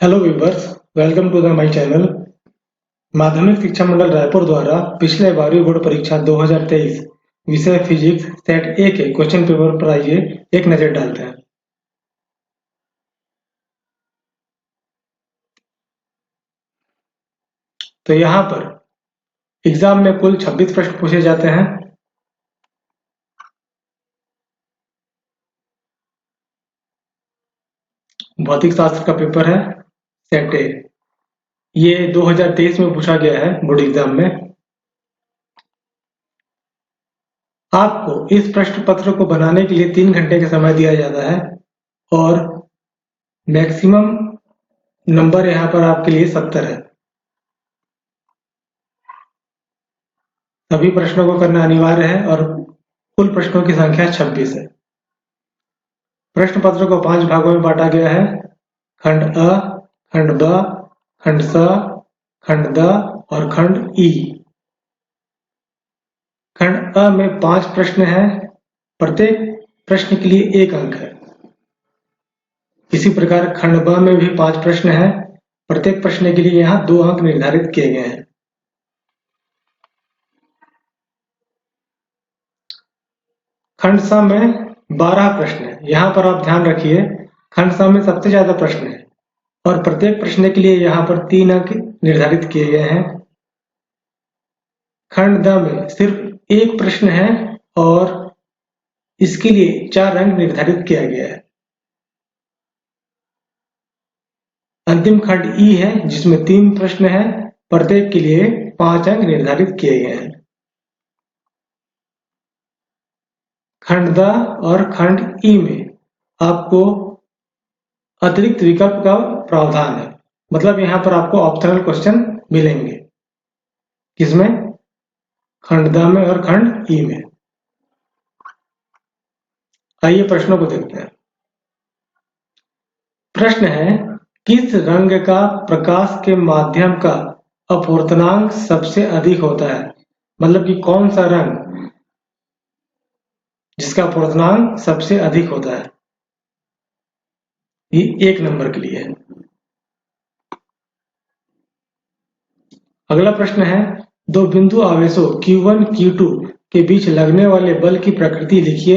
Hello viewers, welcome to the my channel. Madhyamik Shiksha मंडल रायपुर द्वारा पिछले 12वीं बोर्ड परीक्षा 2023 विषय फिजिक्स सेट ए के क्वेश्चन पेपर पर आइए एक नजर डालते हैं। तो यहाँ पर एग्जाम में कुल 26 प्रश्न पूछे जाते हैं। भौतिक शास्त्र का पेपर है सेट ए। ये 2023 में पूछा गया है बोर्ड एग्जाम में। आपको इस प्रश्न पत्र को बनाने के लिए 3 घंटे का समय दिया जाता है और मैक्सिमम नंबर यहाँ पर आपके लिए 70 है। सभी प्रश्नों को करना अनिवार्य है और कुल प्रश्नों की संख्या 26 है। प्रश्न पत्र को 5 भागों में बांटा गया है। खंड अ, खंड ब, खंड स, खंड द और खंड ई। खंड अ में 5 प्रश्न हैं। प्रत्येक प्रश्न के लिए 1 अंक है। इसी प्रकार खंड ब में भी 5 प्रश्न हैं। प्रत्येक प्रश्न के लिए यहाँ 2 अंक निर्धारित किए गए हैं। खंड स में 12 प्रश्न है। यहाँ पर आप ध्यान रखिए, खंड स में सबसे ज्यादा प्रश्न है और प्रत्येक प्रश्न के लिए यहाँ पर 3 अंक निर्धारित किए गए हैं। खंड द में सिर्फ 1 प्रश्न है और इसके लिए 4 अंक निर्धारित किया गया है। अंतिम खंड ई है जिसमें 3 प्रश्न है, प्रत्येक के लिए 5 अंक निर्धारित किए गए हैं। खंड द और खंड ई में आपको अतिरिक्त विकल्प का प्रावधान है, मतलब यहाँ पर आपको ऑप्शनल क्वेश्चन मिलेंगे। किसमें? खंड द में और खंड ई में। आइए प्रश्नों को देखते हैं। प्रश्न है, किस रंग का प्रकाश के माध्यम का अपवर्तनांक सबसे अधिक होता है? मतलब कि कौन सा रंग जिसका अपवर्तनांक सबसे अधिक होता है? ये 1 नंबर के लिए है। अगला प्रश्न है, 2 बिंदु आवेशों Q1 Q2 के बीच लगने वाले बल की प्रकृति लिखिए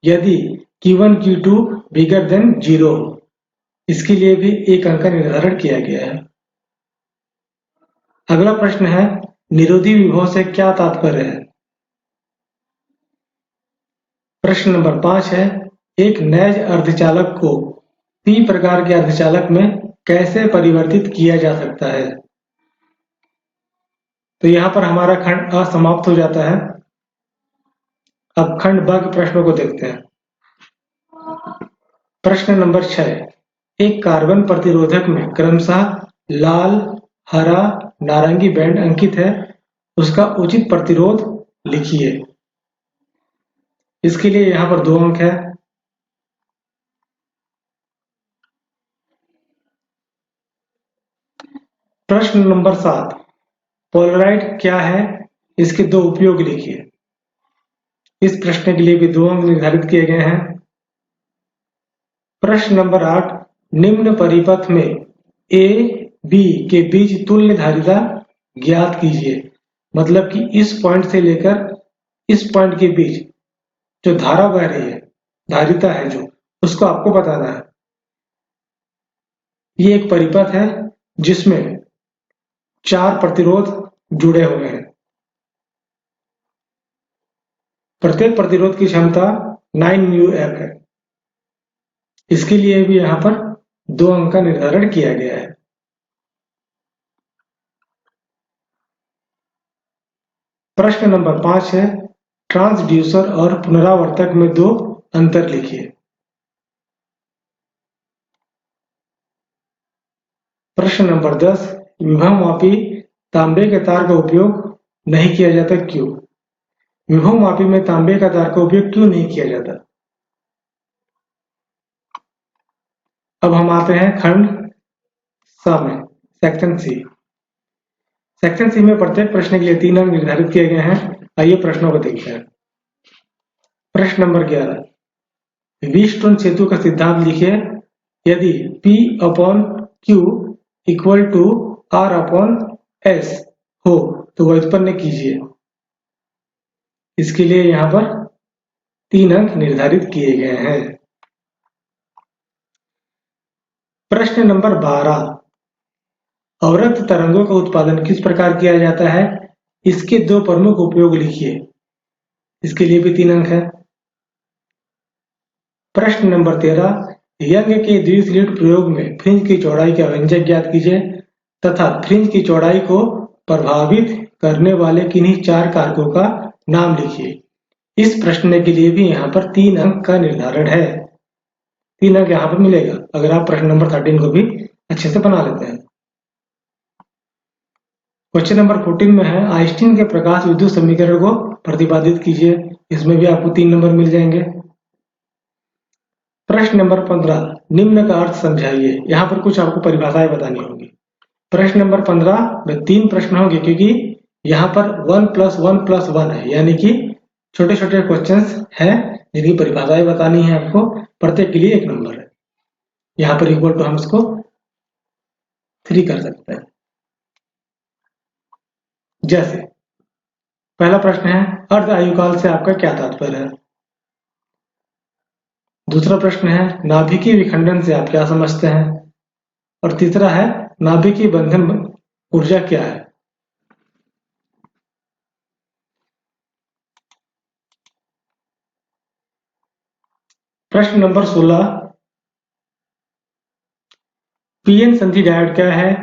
यदि Q1 Q2 बिगर देन 0 हो। इसके लिए भी 1 अंक का निर्धारण किया गया है। अगला प्रश्न है, निरोधी विभव से क्या तात्पर्य है? प्रश्न नंबर 5 है, एक नैज अर्धचालक को P प्रकार के अर्धचालक में कैसे परिवर्तित किया जा सकता है? तो यहाँ पर हमारा खंड अ समाप्त हो जाता है। अब खंड ब के प्रश्नों को देखते हैं। प्रश्न नंबर 6, एक कार्बन प्रतिरोधक में क्रमशः लाल, हरा, नारंगी बैंड अंकित है, उसका उचित प्रतिरोध लिखिए। इसके लिए यहाँ पर 2 अंक है। प्रश्न नंबर 7, पोलराइड क्या है, इसके 2 उपयोग लिखिए। इस प्रश्न के लिए भी 2 अंक निर्धारित किए गए हैं। प्रश्न नंबर 8, निम्न परिपथ में ए बी के बीच तुल्य धारिता ज्ञात कीजिए। मतलब कि इस पॉइंट से लेकर इस पॉइंट के बीच जो धारा बह रही है, धारिता है जो, उसको आपको बताना है। ये एक परिपथ है जिसमें 4 प्रतिरोध जुड़े हुए हैं। प्रत्येक प्रतिरोध की क्षमता 9μF है। इसके लिए भी यहाँ पर 2 अंक का निर्धारण किया गया है। प्रश्न नंबर 5 है, ट्रांसड्यूसर और पुनरावर्तक में 2 अंतर लिखिए। प्रश्न नंबर 10, विभवमापी तांबे के तार का उपयोग नहीं किया जाता, क्यों? विभवमापी में तांबे का तार का उपयोग क्यों नहीं किया जाता? अब हम आते हैं खंड स में, सेक्शन सी। सेक्शन सी में प्रत्येक प्रश्न के लिए 3 अंक निर्धारित किए गए हैं। आइए प्रश्नों को देखते हैं। प्रश्न नंबर 11, व्हीटस्टोन सेतु का सिद्धांत लिखिए यदि P/Q equal to R upon S हो तो व्युत्पन्न कीजिए। इसके लिए यहां पर 3 अंक निर्धारित किए गए हैं। प्रश्न नंबर 12, अवरक्त तरंगों का उत्पादन किस प्रकार किया जाता है, इसके 2 प्रमुख उपयोग लिखिए। इसके लिए भी 3 अंक है। प्रश्न नंबर 13, यंग के द्विस्लिट प्रयोग में फ्रिंज की चौड़ाई का व्यंजक ज्ञात कीजिए तथा फ्रिंज की चौड़ाई को प्रभावित करने वाले किन्हीं 4 कारकों का नाम लिखिए। इस प्रश्न के लिए भी यहाँ पर 3 अंक का निर्धारण है। 3 अंक यहाँ पर मिलेगा अगर आप प्रश्न नंबर 13 को भी अच्छे से बना लेते हैं। क्वेश्चन नंबर 14 में है आइंस्टीन के प्रकाश विद्युत समीकरण को प्रतिपादित कीजिए। इसमें भी आपको 3 नंबर मिल जाएंगे। प्रश्न नंबर 15, निम्न का अर्थ समझाइए। यहाँ पर कुछ आपको परिभाषाएं बतानी होगी। प्रश्न नंबर 15 में 3 प्रश्न होंगे क्योंकि यहाँ पर 1 + 1 + 1 है, यानी कि छोटे छोटे क्वेश्चंस हैं जिनकी परिभाषाएं बतानी है आपको। प्रत्येक के लिए 1 नंबर है। यहाँ पर इक्वल टू हम इसको 3 कर सकते हैं। जैसे पहला प्रश्न है अर्ध आयुकाल से आपका क्या तात्पर्य है। दूसरा प्रश्न है नाभिकीय विखंडन से आप क्या समझते हैं। और तीसरा है नाभिकीय बंधन ऊर्जा क्या है। प्रश्न नंबर 16, पीएन संधि डायोड क्या है।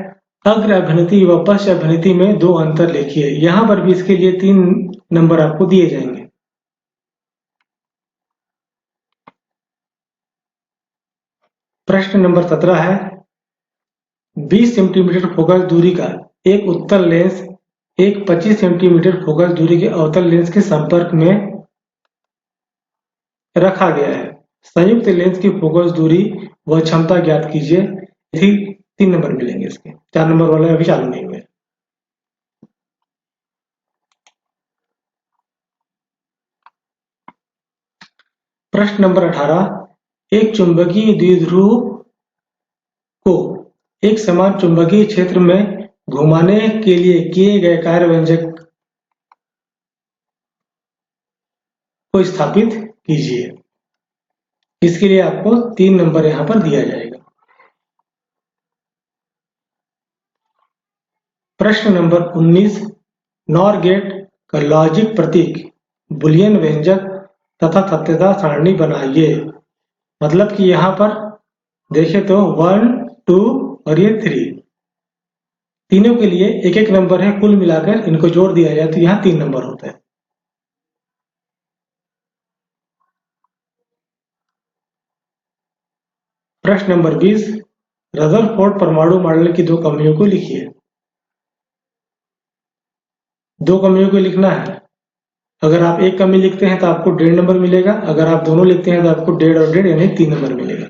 अग्र अभिनति व पश्च अभिनति में 2 अंतर लिखिए। यहां पर भी इसके लिए 3 नंबर आपको दिए जाएंगे। प्रश्न नंबर 17 है 20 सेंटीमीटर फोकस दूरी का एक उत्तल लेंस एक 25 सेंटीमीटर फोकस दूरी के अवतल लेंस के संपर्क में रखा गया है। संयुक्त लेंस की फोकस दूरी व क्षमता ज्ञात कीजिए। 3 नंबर मिलेंगे इसके। 4 नंबर वाले अभी चालू नहीं हुए। प्रश्न नंबर 18, एक चुंबकीय द्विध्रुव को एक समान चुंबकीय क्षेत्र में घुमाने के लिए किए गए कार्य व्यंजक को स्थापित कीजिए। इसके लिए आपको 3 नंबर यहां पर दिया जाएगा। प्रश्न नंबर 19, नॉर गेट का लॉजिक प्रतीक बुलियन व्यंजक तथा सत्यता सारणी बनाइए। मतलब कि यहां पर देखें तो 1, 2 और ये 3 तीनों के लिए 1-1 नंबर है। कुल मिलाकर इनको जोड़ दिया जाए तो यहां 3 नंबर होते हैं। प्रश्न नंबर 20, रदरफोर्ड परमाणु मॉडल की 2 कमियों को लिखिए। 2 कमियों को लिखना है। अगर आप 1 कमी लिखते हैं तो आपको 1.5 नंबर मिलेगा। अगर आप दोनों लिखते हैं तो आपको 1.5 और 1.5 यानी 3 नंबर मिलेगा।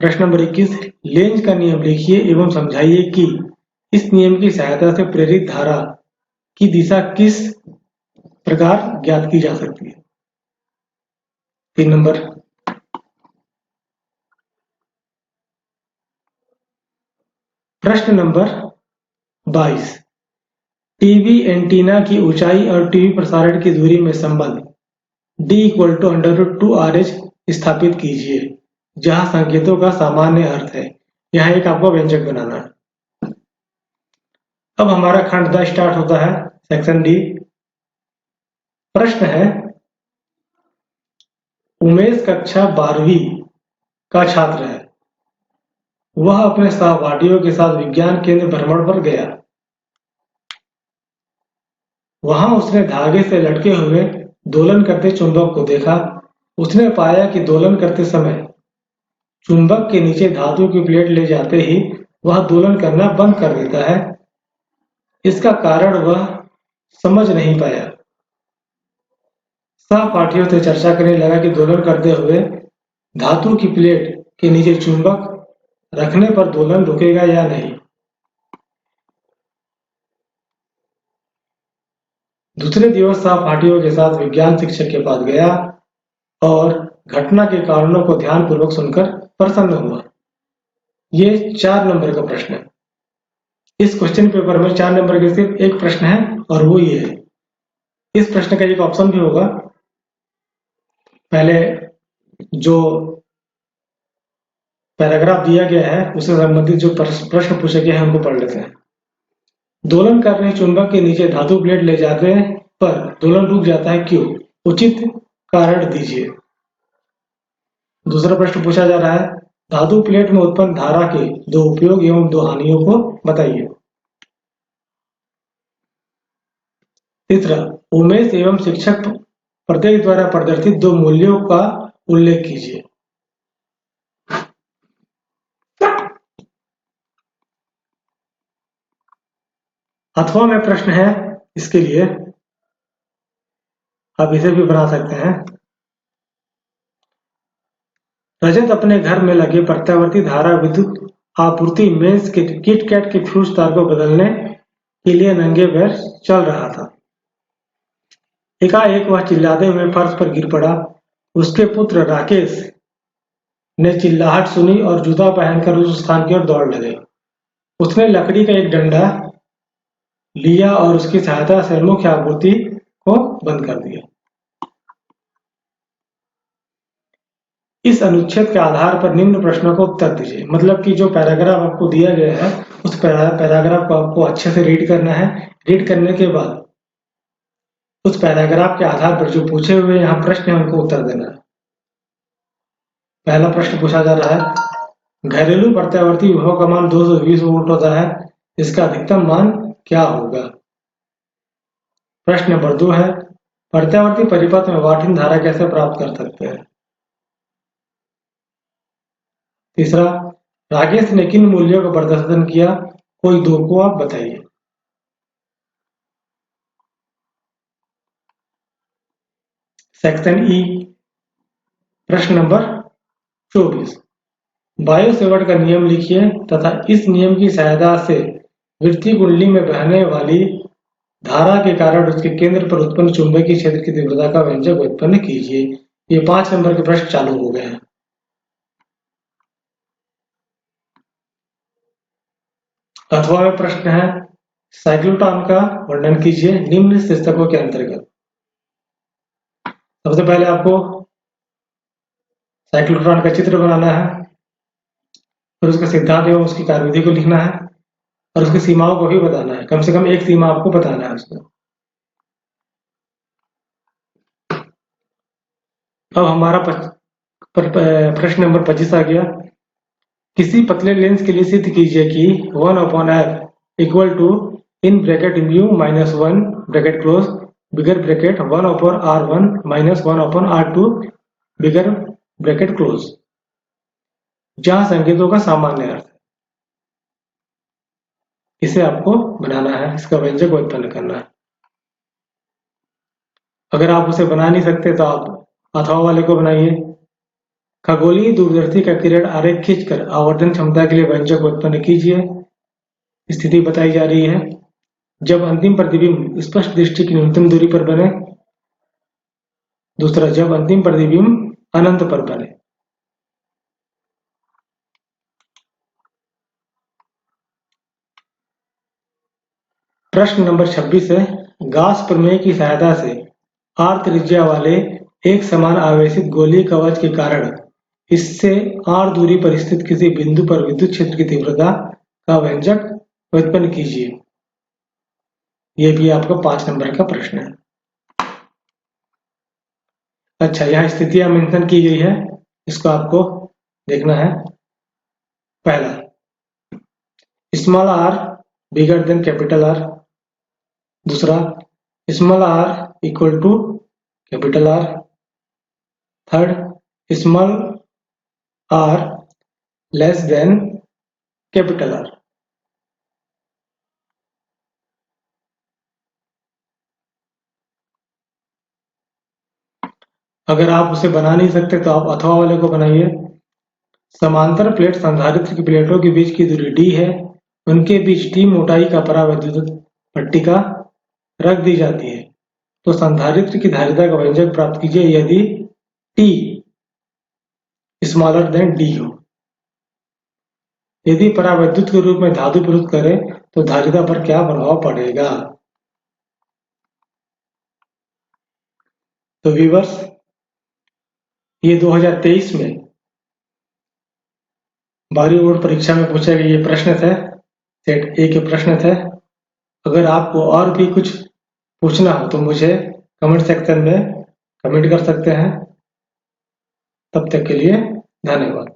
प्रश्न नंबर 21, लेंज का नियम लिखिए एवं समझाइए कि इस नियम की सहायता से प्रेरित धारा की दिशा किस प्रकार ज्ञात की जा सकती है। 3 नंबर। प्रश्न नंबर 22, टीवी एंटीना की ऊंचाई और टीवी प्रसारण की दूरी में संबंध d = √2RH स्थापित कीजिए जहां संकेतों का सामान्य अर्थ है। यहां एक आपको व्यंजक बनाना है। अब हमारा खंड द स्टार्ट होता है, सेक्शन डी। प्रश्न है उमेश कक्षा 12वीं का छात्र है। वह अपने सहपाठियों के साथ विज्ञान केंद्र भ्रमण पर गया। वहां उसने धागे से लटके हुए दोलन करते चुंबक को देखा। उसने पाया कि दोलन करते समय चुंबक के नीचे धातु की प्लेट ले जाते ही वह दोलन करना बंद कर देता है। इसका कारण वह समझ नहीं पाया। सहपाठियों से चर्चा करने लगा कि दोलन करते हुए धातु की प्लेट के नीचे चुंबक रखने पर दोलन रुकेगा या नहीं। दूसरे दिवस सहपाठियों के साथ विज्ञान शिक्षक के पास गया और घटना के कारणों को ध्यानपूर्वक सुनकर प्रसन्न हुआ। ये 4 नंबर का प्रश्न है। इस क्वेश्चन पेपर में 4 नंबर के सिर्फ एक प्रश्न है और वो ये है। इस प्रश्न का एक ऑप्शन भी होगा। पहले जो पैराग्राफ दिया गया है उससे संबंधित जो प्रश्न पूछे गए हैं उनको पढ़ लेते हैं। दोलन कर रहे चुंबक के नीचे धातु प्लेट ले जाते पर दोलन रुक जाता है, क्यों? उचित कारण दीजिए। दूसरा प्रश्न पूछा जा रहा है, धातु प्लेट में उत्पन्न धारा के 2 उपयोग एवं 2 हानियों को बताइए। तीसरा, उमेश एवं शिक्षक प्रत्येक द्वारा प्रदर्शित 2 मूल्यों का उल्लेख कीजिए। अथवा में प्रश्न है, इसके लिए आप इसे भी बना सकते हैं। रजत अपने घर में लगे प्रत्यावर्ती धारा विद्युत आपूर्ति मेंस के किटकैट के फ्यूज तार को बदलने के लिए नंगे पैर चल रहा था। एकाएक वह चिल्लाते हुए फर्श पर गिर पड़ा। उसके पुत्र राकेश ने चिल्लाहट सुनी और जूता पहनकर उस स्थान की ओर दौड़ लगे। उसने लकड़ी का एक डंडा लिया और उसकी सहायता से मुख्य आपूर्ति को बंद कर दिया। इस अनुच्छेद के आधार पर निम्न प्रश्नों को उत्तर दीजिए। मतलब कि जो पैराग्राफ आपको दिया गया है उस पैराग्राफ को आपको अच्छे से रीड करना है। रीड करने के बाद उस पैराग्राफ के आधार पर जो पूछे हुए यहाँ प्रश्न है उनको उत्तर देना है। पहला प्रश्न पूछा जा रहा है, घरेलू प्रत्यावर्ती विभव का मान 220 वोल्ट होता है, इसका अधिकतम मान क्या होगा? प्रश्न नंबर 2 है, प्रत्यावर्ती परिपथ में वाटहीन धारा कैसे प्राप्त कर सकते हैं? तीसरा, राकेश ने किन मूल्यों का प्रदर्शन किया, कोई 2 को आप बताइए। सेक्शन ई, प्रश्न नंबर 24, बायो सेवर्ट का नियम लिखिए तथा इस नियम की सहायता से वृत्तीय कुंडली में बहने वाली धारा के कारण उसके केंद्र पर उत्पन्न चुंबकीय क्षेत्र की तीव्रता का व्यंजक उत्पन्न कीजिए। ये 5 नंबर के प्रश्न चालू हो गए हैं। अथवा में प्रश्न है, साइक्लोट्रॉन का वर्णन कीजिए निम्न शीर्षकों के अंतर्गत। सबसे पहले आपको साइक्लोट्रॉन का चित्र बनाना है, फिर उसका सिद्धांत एवं उसकी कार्यविधि को लिखना है और उसकी सीमाओं को भी बताना है। कम से कम एक सीमा आपको बताना है उसको। अब हमारा प्रश्न नंबर 25 आ गया। किसी पतले लेंस के लिए सिद्ध कीजिए कि 1/f equal to in bracket mu minus 1 bracket close bigger bracket 1/r1 minus 1/r2 bigger bracket close, जहां संकेतों का सामान्य अर्थ है। इसे आपको बनाना है, इसका व्यंजक उत्पन्न करना है। अगर आप उसे बना नहीं सकते तो आप अथवा वाले को बनाइए। खगोलीय दूरदर्शी का किरण आरेख खींचकर आवर्धन क्षमता के लिए व्यंजक उत्पन्न कीजिए। स्थिति बताई जा रही है, जब अंतिम प्रतिबिंब स्पष्ट दृष्टि की न्यूनतम दूरी पर बने। दूसरा, जब अंतिम प्रतिबिंब अनंत पर बने। प्रश्न नंबर 26 है, गाउस प्रमेय की सहायता से r त्रिज्या वाले एक समान आवेशित गोलीय कवच के कारण इससे r दूरी पर स्थित किसी बिंदु पर विद्युत क्षेत्र की तीव्रता का व्यंजक उत्पन्न कीजिए। यह भी आपका 5 नंबर का प्रश्न है। अच्छा, यहाँ स्थितियां मेंशन की गई है, इसको आपको देखना है। पहला, small r bigger than capital R। दूसरा, small r equal to capital R। Third, small r less than capital R। अगर आप उसे बना नहीं सकते तो आप अथवा वाले को बनाइए। समांतर प्लेट संधारित्र की प्लेटों के बीच की दूरी d है, उनके बीच t मोटाई का परावैद्युत पट्टिका रख दी जाती है, तो संधारित्र की धारिता का व्यंजक प्राप्त कीजिए यदि t स्मॉलर देन d हो। यदि परावैद्युत के रूप में धातु विरोध करे तो धारिता पर क्या प्रभाव पड़ेगा। तो व्यूअर्स, ये 2023 में 12वीं बोर्ड परीक्षा में पूछे गए ये प्रश्न थे, सेट ए के प्रश्न थे। अगर आपको और भी कुछ पूछना हो तो मुझे कमेंट सेक्शन में कमेंट कर सकते हैं। तब तक के लिए धन्यवाद।